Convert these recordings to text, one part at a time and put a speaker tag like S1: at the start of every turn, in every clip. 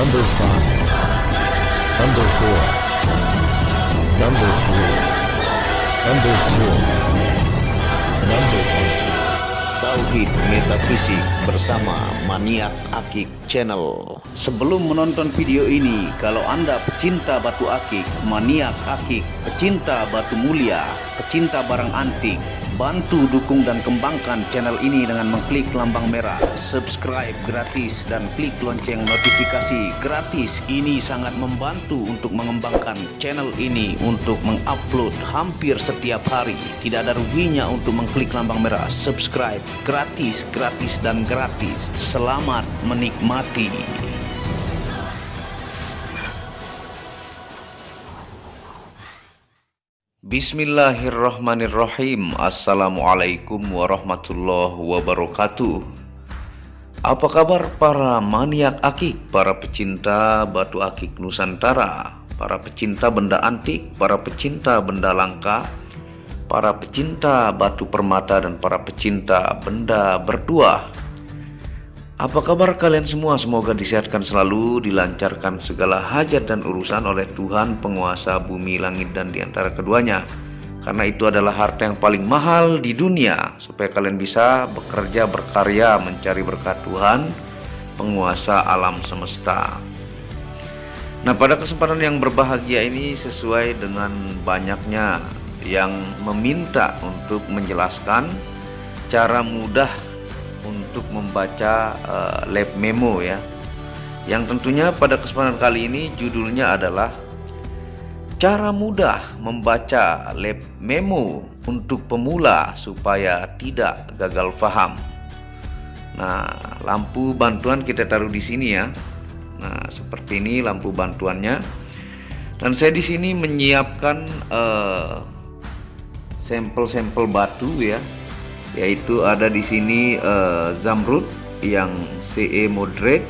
S1: Number 5, Number 4, Number 3, Number 2, Number 1.
S2: Tauhid Metafisik bersama Maniak Akik Channel. Sebelum menonton video ini, kalau Anda pecinta batu akik, maniak akik, pecinta batu mulia, pecinta barang antik, bantu dukung dan kembangkan channel ini dengan mengklik lambang merah, subscribe gratis dan klik lonceng notifikasi gratis. Ini sangat membantu untuk mengembangkan channel ini untuk mengupload hampir setiap hari. Tidak ada ruginya untuk mengklik lambang merah, subscribe gratis dan gratis. Selamat menikmati. Bismillahirrahmanirrahim. Assalamualaikum warahmatullahi wabarakatuh. Apa kabar para maniak akik, para pecinta batu akik Nusantara, para pecinta benda antik, para pecinta benda langka, para pecinta batu permata, dan para pecinta benda bertuah? Apa kabar kalian semua? Semoga disehatkan selalu, dilancarkan segala hajat dan urusan oleh Tuhan penguasa bumi, langit, dan diantara keduanya. Karena itu adalah harta yang paling mahal di dunia, supaya kalian bisa bekerja, berkarya, mencari berkat Tuhan penguasa alam semesta. Nah, pada kesempatan yang berbahagia ini, sesuai dengan banyaknya yang meminta untuk menjelaskan cara mudah untuk membaca lab memo ya, yang tentunya pada kesempatan kali ini judulnya adalah cara mudah membaca lab memo untuk pemula supaya tidak gagal paham. Nah, lampu bantuan kita taruh di sini ya. Nah, seperti ini lampu bantuannya. Dan saya di sini menyiapkan sampel-sampel batu ya, yaitu ada di sini zamrud yang CE moderate,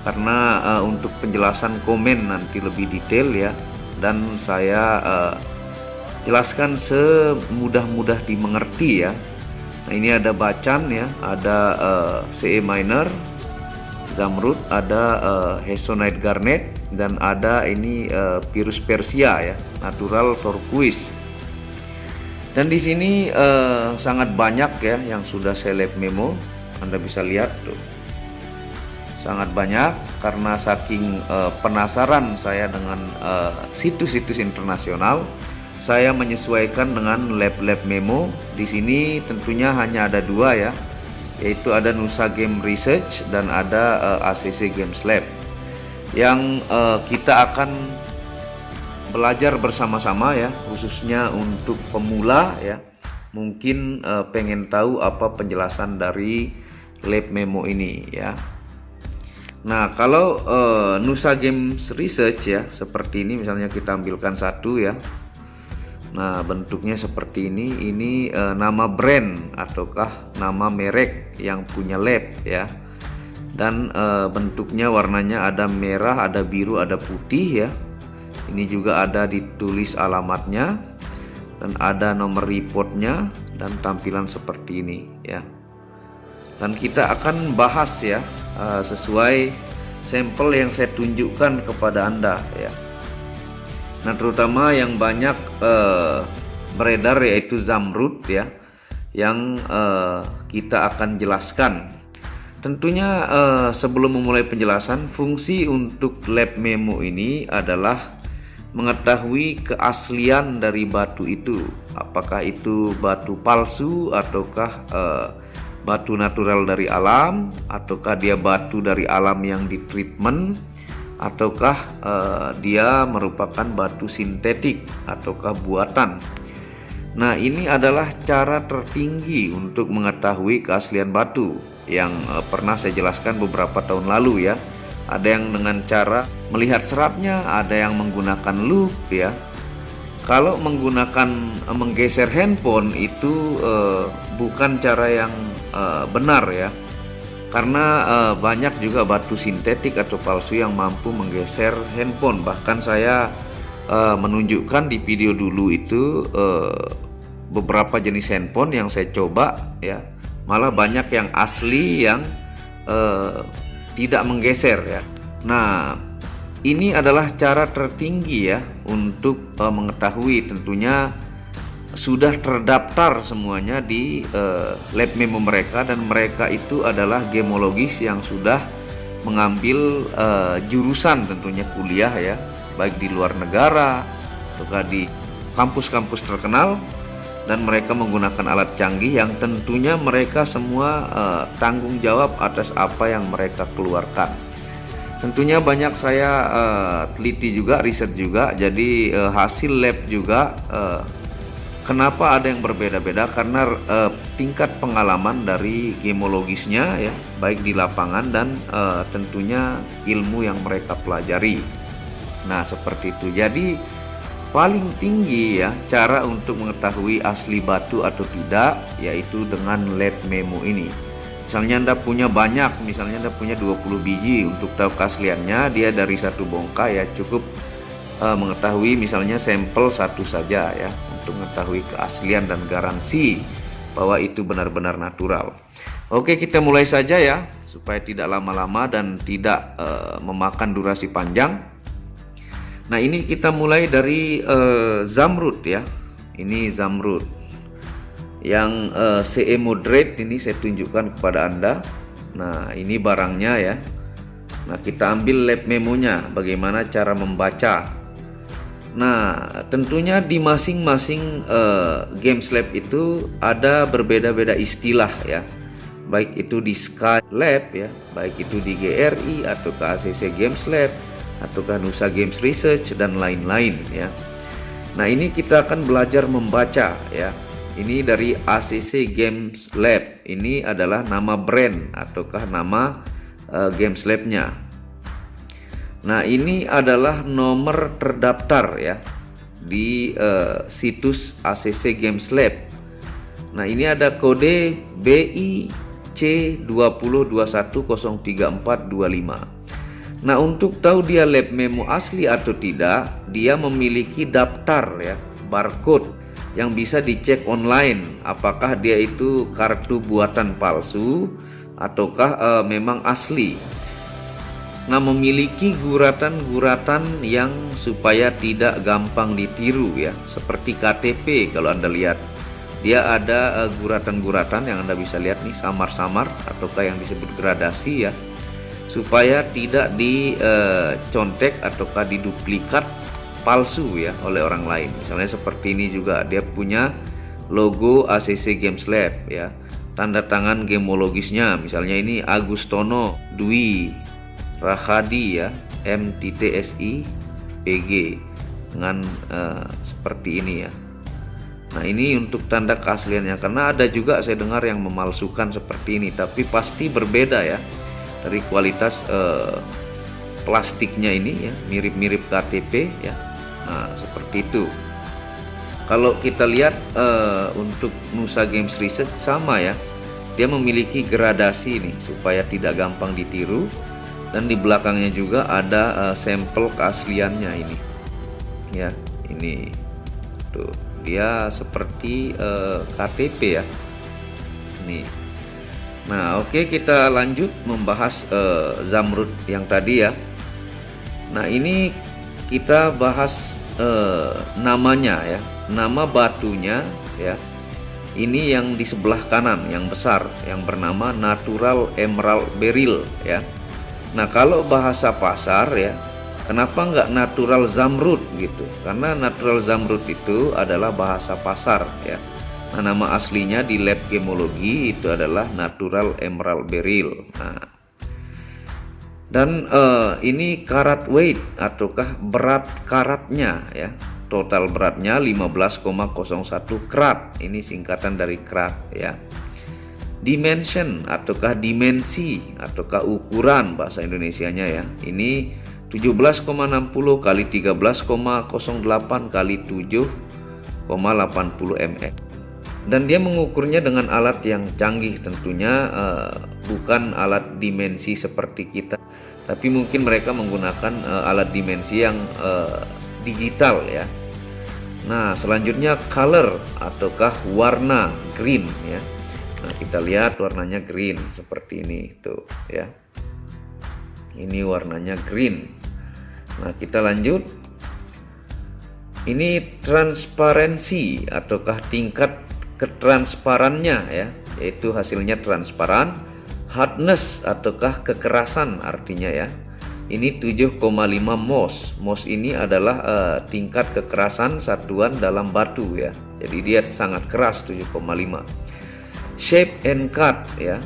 S2: karena untuk penjelasan komen nanti lebih detail ya, dan saya jelaskan semudah-mudah dimengerti ya. Nah, ini ada bacan ya, ada CE minor zamrud, ada hessonite garnet, dan ada ini Pyrrhus Persia ya, natural turquoise. Dan di sini sangat banyak ya yang sudah saya lab memo. Anda bisa lihat tuh, sangat banyak, karena saking penasaran saya dengan situs-situs internasional, saya menyesuaikan dengan lab memo. Di sini tentunya hanya ada dua ya, yaitu ada Nusa Game Research dan ada ACC Games Lab, yang kita akan belajar bersama-sama ya, khususnya untuk pemula ya. Mungkin pengen tahu apa penjelasan dari lab memo ini ya. Nah, kalau Nusa Games Research ya, seperti ini misalnya, kita ambilkan satu ya. Nah, bentuknya seperti ini. Ini nama brand ataukah nama merek yang punya lab ya. Dan bentuknya, warnanya ada merah, ada biru, ada putih ya. Ini juga ada ditulis alamatnya, dan ada nomor reportnya, dan tampilan seperti ini ya. Dan kita akan bahas ya sesuai sampel yang saya tunjukkan kepada Anda ya. Nah, terutama yang banyak beredar yaitu zamrud ya, yang kita akan jelaskan. Tentunya sebelum memulai penjelasan, fungsi untuk lab memo ini adalah mengetahui keaslian dari batu itu, apakah itu batu palsu ataukah batu natural dari alam, ataukah dia batu dari alam yang ditreatment, ataukah dia merupakan batu sintetik ataukah buatan. Nah, ini adalah cara tertinggi untuk mengetahui keaslian batu yang pernah saya jelaskan beberapa tahun lalu ya. Ada yang dengan cara melihat seratnya, ada yang menggunakan loop ya. Kalau menggunakan menggeser handphone itu bukan cara yang benar ya, karena banyak juga batu sintetik atau palsu yang mampu menggeser handphone. Bahkan saya menunjukkan di video dulu itu beberapa jenis handphone yang saya coba ya, malah banyak yang asli yang tidak menggeser ya. Nah, ini adalah cara tertinggi ya untuk mengetahui, tentunya sudah terdaftar semuanya di lab memo mereka, dan mereka itu adalah gemologis yang sudah mengambil jurusan tentunya kuliah ya, baik di luar negara atau di kampus-kampus terkenal, dan mereka menggunakan alat canggih yang tentunya mereka semua tanggung jawab atas apa yang mereka keluarkan. Tentunya banyak saya teliti juga, riset juga, jadi hasil lab juga. Kenapa ada yang berbeda-beda? Karena tingkat pengalaman dari gemologisnya ya, baik di lapangan dan tentunya ilmu yang mereka pelajari. Nah, seperti itu. Jadi paling tinggi ya cara untuk mengetahui asli batu atau tidak, yaitu dengan lab memo ini. Misalnya Anda punya banyak, misalnya Anda punya 20 biji, untuk tahu keasliannya dia dari satu bongkai ya, cukup mengetahui misalnya sampel satu saja ya, untuk mengetahui keaslian dan garansi bahwa itu benar-benar natural. Oke, kita mulai saja ya, supaya tidak lama-lama dan tidak memakan durasi panjang. Nah, ini kita mulai dari zamrud ya. Ini zamrud yang CE moderate, ini saya tunjukkan kepada Anda. Nah, ini barangnya ya. Nah, kita ambil lab memonya, bagaimana cara membaca. Nah, tentunya di masing-masing games lab itu ada berbeda-beda istilah ya, baik itu di Sky Lab ya, baik itu di GRI atau ke ACC Games Lab atau ke Nusa Games Research dan lain-lain ya. Nah, ini kita akan belajar membaca ya. Ini dari ACC Games Lab. Ini adalah nama brand ataukah nama Games Lab-nya. Nah, ini adalah nomor terdaftar ya di situs ACC Games Lab. Nah, ini ada kode BIC202103403425. Nah, untuk tahu dia lab memo asli atau tidak, dia memiliki daftar ya, barcode yang bisa dicek online apakah dia itu kartu buatan palsu ataukah memang asli. Nah, memiliki guratan-guratan yang supaya tidak gampang ditiru ya, seperti KTP. Kalau Anda lihat, dia ada guratan-guratan yang Anda bisa lihat nih, samar-samar ataukah yang disebut gradasi ya, supaya tidak dicontek ataukah diduplikat palsu ya oleh orang lain. Misalnya seperti ini juga, dia punya logo ACC Games Lab ya, tanda tangan gemologisnya, misalnya ini Agustono Dwi Rahadi ya, MTTSI PG dengan seperti ini ya. Nah, ini untuk tanda keasliannya, karena ada juga saya dengar yang memalsukan seperti ini, tapi pasti berbeda ya dari kualitas plastiknya ini ya, mirip-mirip KTP ya. Nah, seperti itu. Kalau kita lihat untuk Nusa Games Research sama ya, dia memiliki gradasi nih supaya tidak gampang ditiru, dan di belakangnya juga ada sampel keasliannya ini ya. Ini tuh, dia seperti KTP ya ini. Nah, oke, kita lanjut membahas zamrud yang tadi ya. Nah, ini kita bahas namanya ya, nama batunya ya. Ini yang di sebelah kanan yang besar yang bernama Natural Emerald Beryl ya. Nah, kalau bahasa pasar ya, kenapa nggak Natural Zamrud gitu? Karena Natural Zamrud itu adalah bahasa pasar ya. Nah, nama aslinya di lab gemologi itu adalah Natural Emerald Beryl. Nah, dan ini karat weight ataukah berat karatnya ya. Total beratnya 15,01 karat. Ini singkatan dari karat ya. Dimension ataukah dimensi ataukah ukuran bahasa Indonesianya ya. Ini 17,60 kali 13,08 kali 7,80 mm. Dan dia mengukurnya dengan alat yang canggih tentunya, bukan alat dimensi seperti kita, tapi mungkin mereka menggunakan alat dimensi yang digital ya. Nah, selanjutnya color ataukah warna green ya. Nah, kita lihat warnanya green seperti ini tuh ya. Ini warnanya green. Nah, kita lanjut. Ini transparansi ataukah tingkat ketransparannya ya, yaitu hasilnya transparan. Hardness ataukah kekerasan artinya ya. Ini 7,5 mos. Mos ini adalah tingkat kekerasan satuan dalam batu ya. Jadi dia sangat keras, 7,5. Shape and cut ya,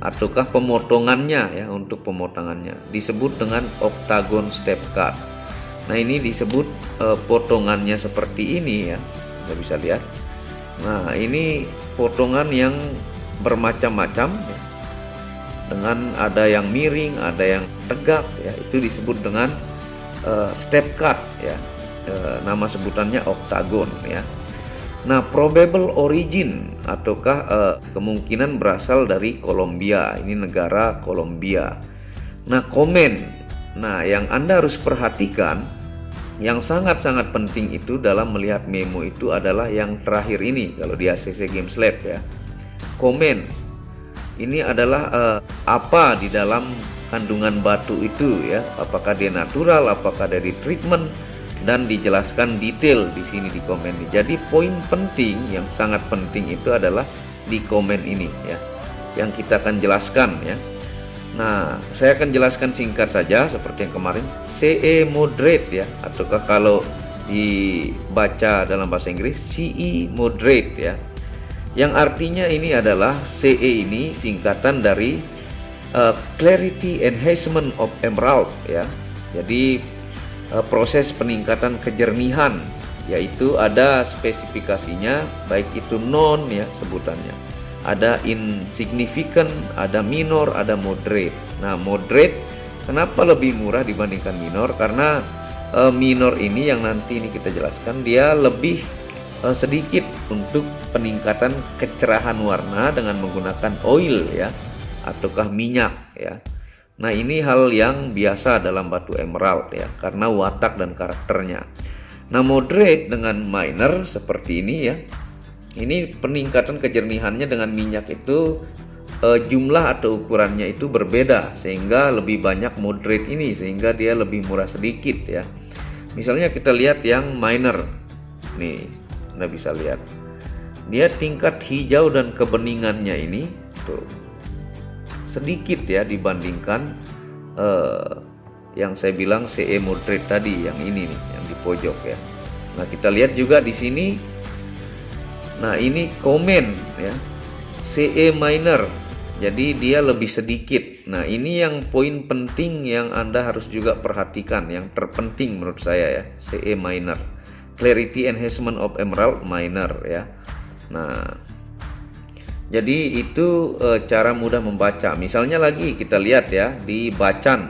S2: ataukah pemotongannya ya, untuk pemotongannya disebut dengan octagon step cut. Nah, ini disebut potongannya seperti ini ya, Anda bisa lihat. Nah, ini potongan yang bermacam-macam ya. Dengan ada yang miring, ada yang tegak ya, itu disebut dengan step cut ya. Nama sebutannya octagon ya. Nah, probable origin ataukah kemungkinan berasal dari Kolombia. Ini negara Kolombia. Nah, komen. Nah, yang Anda harus perhatikan, yang sangat-sangat penting itu dalam melihat memo itu adalah yang terakhir ini kalau di ACC Games Lab ya. Comments. Ini adalah apa di dalam kandungan batu itu ya. Apakah dia natural, apakah dari treatment, dan dijelaskan detail di sini di komen ini. Jadi poin penting yang sangat penting itu adalah di komen ini ya, yang kita akan jelaskan ya. Nah, saya akan jelaskan singkat saja seperti yang kemarin. CE moderate ya, ataukah kalau dibaca dalam bahasa Inggris CE moderate ya. Yang artinya ini adalah CE ini singkatan dari Clarity Enhancement of Emerald ya. Jadi proses peningkatan kejernihan, yaitu ada spesifikasinya, baik itu non ya sebutannya, ada insignificant, ada minor, ada moderate. Nah, moderate kenapa lebih murah dibandingkan minor? Karena minor ini yang nanti ini kita jelaskan, dia lebih sedikit untuk peningkatan kecerahan warna dengan menggunakan oil ya, ataukah minyak ya. Nah, ini hal yang biasa dalam batu emerald ya, karena watak dan karakternya. Nah, moderate dengan minor seperti ini ya, ini peningkatan kejernihannya dengan minyak itu jumlah atau ukurannya itu berbeda, sehingga lebih banyak moderate ini, sehingga dia lebih murah sedikit ya. Misalnya kita lihat yang minor nih, Anda bisa lihat dia tingkat hijau dan kebeningannya ini tuh sedikit ya dibandingkan yang saya bilang CE moderate tadi, yang ini nih, yang di pojok ya. Nah, kita lihat juga di sini. Nah, ini komen ya, CE minor. Jadi dia lebih sedikit. Nah, ini yang poin penting yang Anda harus juga perhatikan, yang terpenting menurut saya ya, CE minor. Clarity Enhancement of Emerald minor ya. Nah, jadi itu cara mudah membaca. Misalnya lagi kita lihat ya di bacan.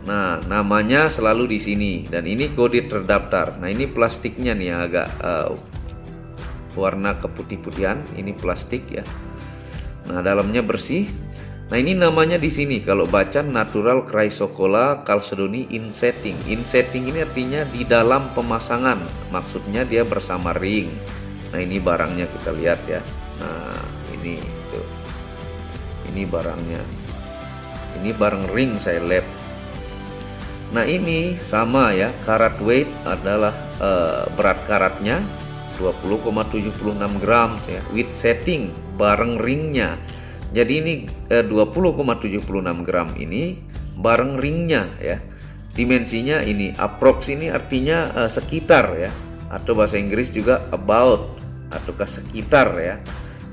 S2: Nah, namanya selalu di sini dan ini kode terdaftar. Nah, ini plastiknya nih yang agak warna keputih-putihan. Ini plastik ya. Nah, dalamnya bersih. Nah, ini namanya di sini kalau bacan natural chrysocolla chalcedony in setting. In setting ini artinya di dalam pemasangan. Maksudnya dia bersama ring. Nah, ini barangnya kita lihat ya. Nah, ini tuh. Ini barangnya. Ini barang ring saya lab. Nah, ini sama ya, karat weight adalah berat karatnya 20,76 gram ya. With setting bareng ringnya. Jadi ini 20,76 gram ini bareng ringnya ya. Dimensinya ini approx, ini artinya sekitar ya, atau bahasa Inggris juga about ataukah sekitar ya,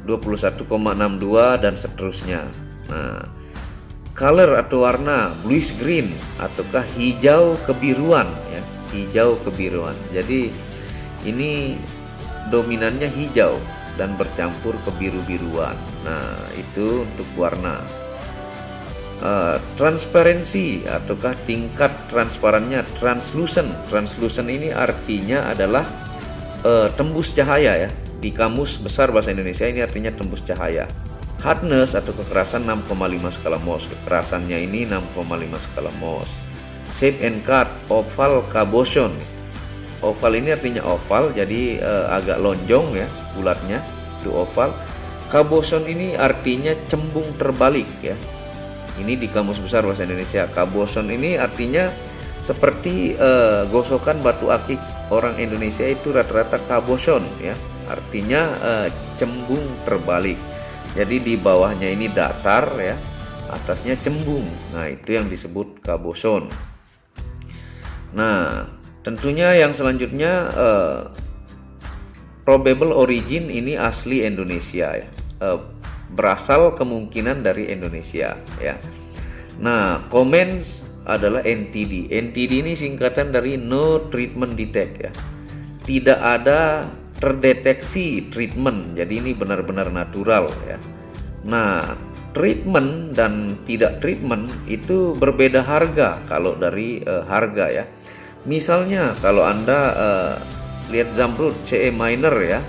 S2: 21,62 dan seterusnya. Nah, color atau warna bluish green ataukah hijau kebiruan ya, hijau kebiruan. Jadi ini dominannya hijau dan bercampur kebiru-biruan. Nah, itu untuk warna. Transparansi ataukah tingkat transparannya translucent. Translucent ini artinya adalah tembus cahaya ya. Di kamus besar bahasa Indonesia ini artinya tembus cahaya. Hardness atau kekerasan 6,5 skala Mohs. Kekerasannya ini 6,5 skala Mohs. Shape and cut oval cabochon. Oval ini artinya oval, jadi agak lonjong ya bulatnya, itu oval. Cabochon ini artinya cembung terbalik ya. Ini di Kamus Besar Bahasa Indonesia. Cabochon ini artinya seperti gosokan batu akik. Orang Indonesia itu rata-rata cabochon ya. Artinya cembung terbalik. Jadi di bawahnya ini datar ya, atasnya cembung. Nah, itu yang disebut cabochon. Nah, tentunya yang selanjutnya probable origin ini asli Indonesia ya. Berasal kemungkinan dari Indonesia ya. Nah, comments adalah NTD. NTD ini singkatan dari no treatment detect ya. Tidak ada terdeteksi treatment. Jadi ini benar-benar natural ya. Nah, treatment dan tidak treatment itu berbeda harga kalau dari harga ya. Misalnya kalau Anda lihat Zamrud CE minor ya,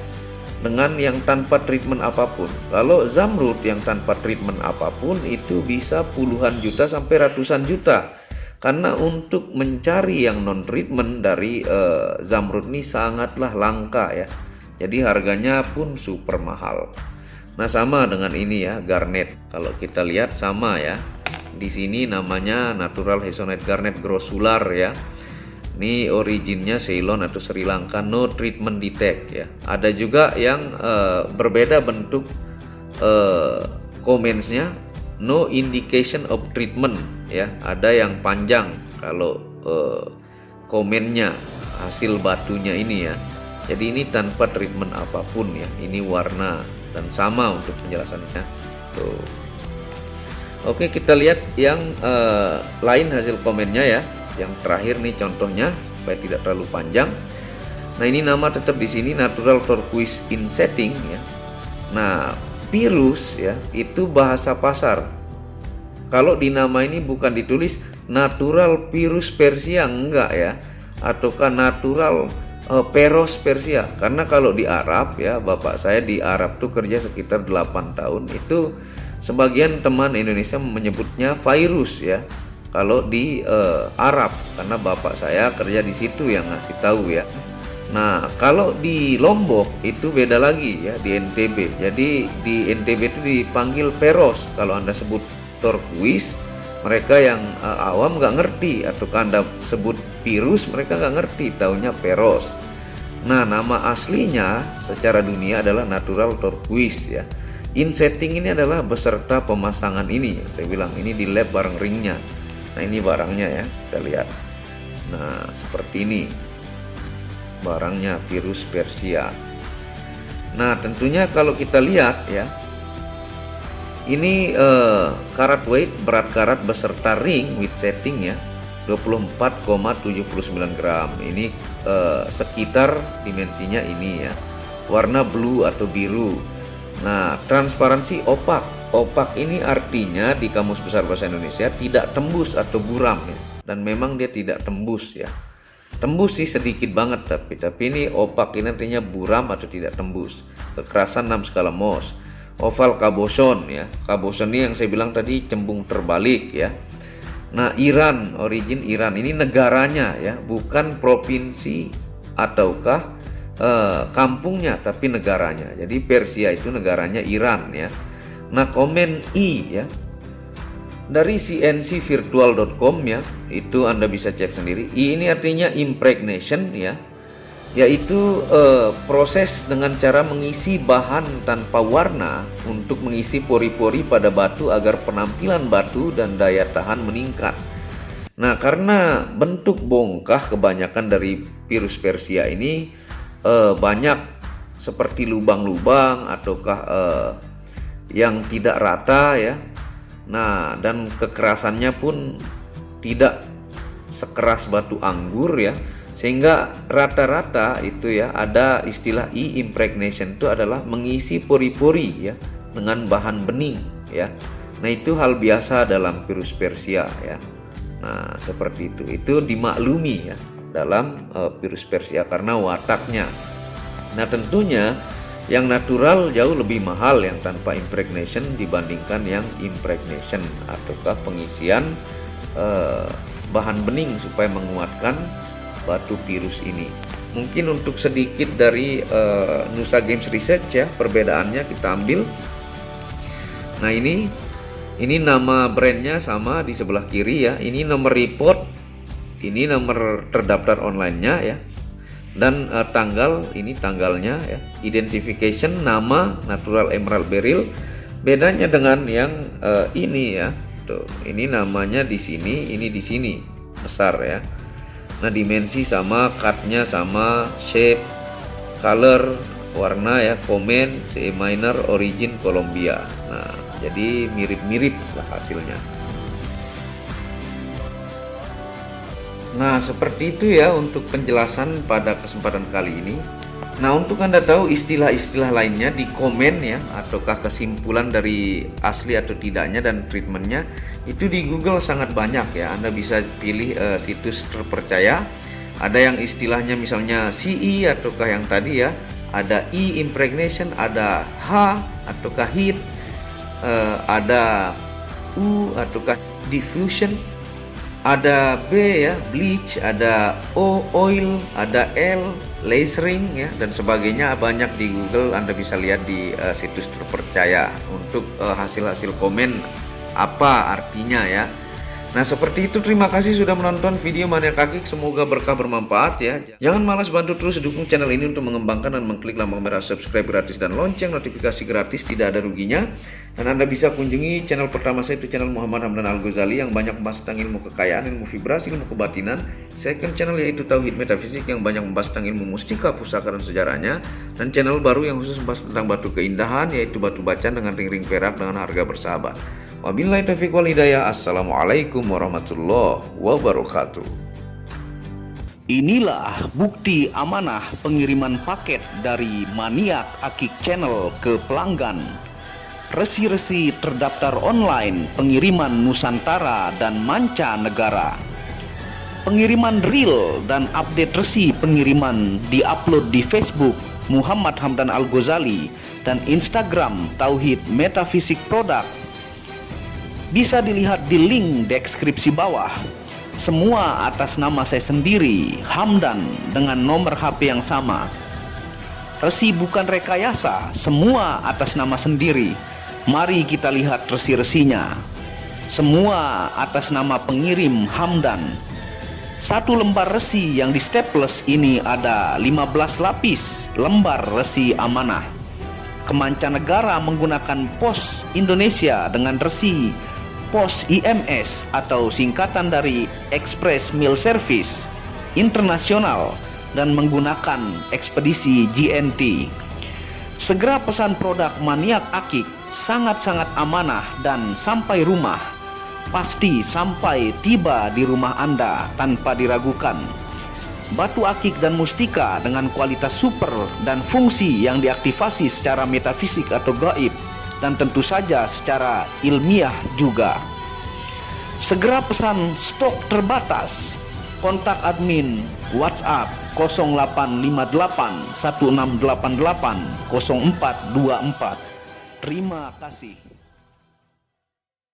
S2: dengan yang tanpa treatment apapun. Kalau Zamrud yang tanpa treatment apapun itu bisa puluhan juta sampai ratusan juta. Karena untuk mencari yang non treatment dari Zamrud ini sangatlah langka ya. Jadi harganya pun super mahal. Nah, sama dengan ini ya, garnet. Kalau kita lihat sama ya. Di sini namanya natural Hazelnut garnet grossular ya. Ini originnya Ceylon atau Sri Lanka, no treatment detect ya. Ada juga yang berbeda bentuk commentsnya, no indication of treatment ya. Ada yang panjang kalau komennya hasil batunya ini ya. Jadi ini tanpa treatment apapun ya. Ini warna dan sama untuk penjelasannya. Tuh. Oke, kita lihat yang lain hasil komennya ya. Yang terakhir nih contohnya supaya tidak terlalu panjang. Nah, ini nama tetap di sini natural turquoise in setting ya. Nah, virus ya itu bahasa pasar. Kalau di nama ini bukan ditulis natural virus Persia enggak ya, ataukah natural Peros Persia. Karena kalau di Arab ya, bapak saya di Arab tuh kerja sekitar 8 tahun. Itu sebagian teman Indonesia menyebutnya virus ya. Kalau di Arab, karena bapak saya kerja di situ yang ngasih tahu ya. Nah, kalau di Lombok itu beda lagi ya, di NTB. Jadi di NTB itu dipanggil Peros. Kalau Anda sebut turquoise, mereka yang awam nggak ngerti. Atau Anda sebut virus, mereka nggak ngerti, taunya Peros. Nah, nama aslinya secara dunia adalah natural turquoise ya. In setting ini adalah beserta pemasangan ini. Saya bilang ini di lab bareng ringnya. Nah, ini barangnya ya, kita lihat. Nah, seperti ini barangnya virus Persia. Nah, tentunya kalau kita lihat ya, ini karat weight, berat karat beserta ring with setting ya, 24,79 gram. Ini sekitar dimensinya ini ya, warna blue atau biru. Nah, transparansi opak. Opak ini artinya di Kamus Besar Bahasa Indonesia tidak tembus atau buram ya. Dan memang dia tidak tembus ya. Tembus sih sedikit banget, tapi ini opak ini artinya buram atau tidak tembus. Kekerasan 6 skala Mohs. Oval cabochon ya. Cabochon ini yang saya bilang tadi cembung terbalik ya. Nah, Iran, origin Iran ini negaranya ya, bukan provinsi ataukah kampungnya, tapi negaranya. Jadi Persia itu negaranya Iran ya. Nah, komen I ya dari cncvirtual.com ya, itu Anda bisa cek sendiri. I ini artinya impregnation ya, yaitu proses dengan cara mengisi bahan tanpa warna untuk mengisi pori-pori pada batu agar penampilan batu dan daya tahan meningkat. Nah, karena bentuk bongkah kebanyakan dari virus Persia ini banyak seperti lubang-lubang ataukah yang tidak rata ya. Nah, dan kekerasannya pun tidak sekeras batu anggur ya, sehingga rata-rata itu ya ada istilah impregnation, itu adalah mengisi pori-pori ya dengan bahan bening ya. Nah, itu hal biasa dalam virus Persia ya. Nah, seperti itu dimaklumi ya dalam virus Persia karena wataknya. Nah, tentunya yang natural jauh lebih mahal yang tanpa impregnation dibandingkan yang impregnation ataukah pengisian bahan bening supaya menguatkan batu virus ini. Mungkin untuk sedikit dari Nusa Games Research ya, perbedaannya kita ambil. Nah, ini Ini nama brandnya sama di sebelah kiri ya. Ini nomor report, ini nomor terdaftar online-nya ya. Dan tanggal, ini tanggalnya ya. Identification, nama natural emerald beryl. Bedanya dengan yang ini ya. Tuh, ini namanya di sini, ini di sini besar ya. Nah, dimensi sama, cutnya sama, shape, color, warna ya, komen, CE minor, origin Colombia. Nah, jadi mirip-mirip lah hasilnya. Nah, seperti itu ya untuk penjelasan pada kesempatan kali ini. Nah, untuk Anda tahu istilah-istilah lainnya di komen ya, ataukah kesimpulan dari asli atau tidaknya dan treatmentnya, itu di Google sangat banyak ya. Anda bisa pilih situs terpercaya. Ada yang istilahnya misalnya CE ataukah yang tadi ya, ada E impregnation, ada H ataukah heat, ada U ataukah diffusion, ada B ya bleach, ada O oil, ada L lasering ya, dan sebagainya. Banyak di Google, Anda bisa lihat di situs terpercaya untuk hasil-hasil komen apa artinya ya. Nah, seperti itu. Terima kasih sudah menonton video Maniak Akik. Semoga berkah bermanfaat ya. Jangan malas bantu terus dukung channel ini untuk mengembangkan dan mengklik lambang merah subscribe gratis dan lonceng notifikasi gratis, tidak ada ruginya. Dan Anda bisa kunjungi channel pertama saya, itu channel Muhammad Hamdan Al-Ghazali yang banyak membahas tentang ilmu kekayaan, ilmu vibrasi, ilmu kebatinan. Second channel yaitu Tauhid Metafisik yang banyak membahas tentang ilmu mustika, pusaka dan sejarahnya. Dan channel baru yang khusus membahas tentang batu keindahan yaitu batu bacan dengan ring-ring perak dengan harga bersahabat. Wabillahi taufiq wal hidayah. Assalamualaikum warahmatullahi wabarakatuh.
S3: Inilah bukti amanah pengiriman paket dari Maniak Akik Channel ke pelanggan. Resi-resi terdaftar online pengiriman Nusantara dan mancanegara. Pengiriman real dan update resi pengiriman diupload di Facebook Muhammad Hamdan Al-Ghazali dan Instagram Tauhid Metafisik Produk. Bisa dilihat di link deskripsi bawah. Semua atas nama saya sendiri, Hamdan, dengan nomor HP yang sama. Resi bukan rekayasa, semua atas nama sendiri. Mari kita lihat resi-resinya. Semua atas nama pengirim Hamdan. Satu lembar resi yang di staples ini ada 15 lapis lembar resi amanah. Kemancanegara menggunakan pos Indonesia dengan resi pos IMS atau singkatan dari Express Mail Service Internasional dan menggunakan ekspedisi GNT. Segera pesan produk Maniak Akik, sangat-sangat amanah dan sampai rumah. Pasti sampai tiba di rumah Anda tanpa diragukan. Batu akik dan mustika dengan kualitas super dan fungsi yang diaktifasi secara metafisik atau gaib, dan tentu saja secara ilmiah juga. Segera pesan, stok terbatas. Kontak admin WhatsApp 0858 1688 0424. Terima kasih.